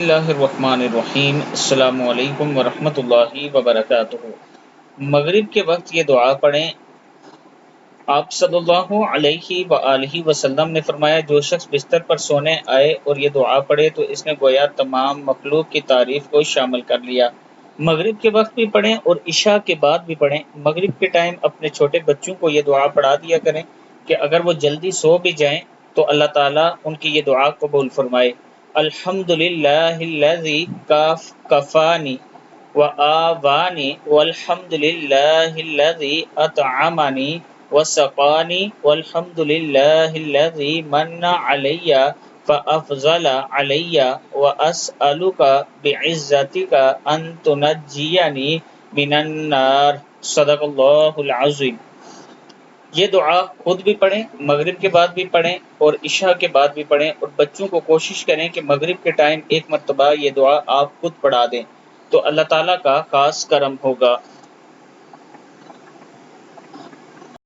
اللہ الرحمن الرحیم، السلام علیکم ورحمۃ اللہ وبرکاتہ۔ مغرب کے وقت یہ دعا پڑھیں۔ آپ صلی اللہ علیہ وآلہ وسلم نے فرمایا، جو شخص بستر پر سونے آئے اور یہ دعا پڑھے تو اس نے گویا تمام مخلوق کی تعریف کو شامل کر لیا۔ مغرب کے وقت بھی پڑھیں اور عشاء کے بعد بھی پڑھیں۔ مغرب کے ٹائم اپنے چھوٹے بچوں کو یہ دعا پڑھا دیا کریں کہ اگر وہ جلدی سو بھی جائیں تو اللہ تعالیٰ ان کی یہ دعا قبول فرمائے۔ الحمد للہ الذی کفانی وآوانی والحمد للہ الذی اطعمنی وسقانی والحمد للہ الذی من علی فافضل علی واسألک بعزتک ان تنجینی من النار۔ صدق اللہ العظیم۔ یہ دعا خود بھی پڑھیں، مغرب کے بعد بھی پڑھیں اور عشاء کے بعد بھی پڑھیں، اور بچوں کو کوشش کریں کہ مغرب کے ٹائم ایک مرتبہ یہ دعا آپ خود پڑھا دیں تو اللہ تعالیٰ کا خاص کرم ہوگا۔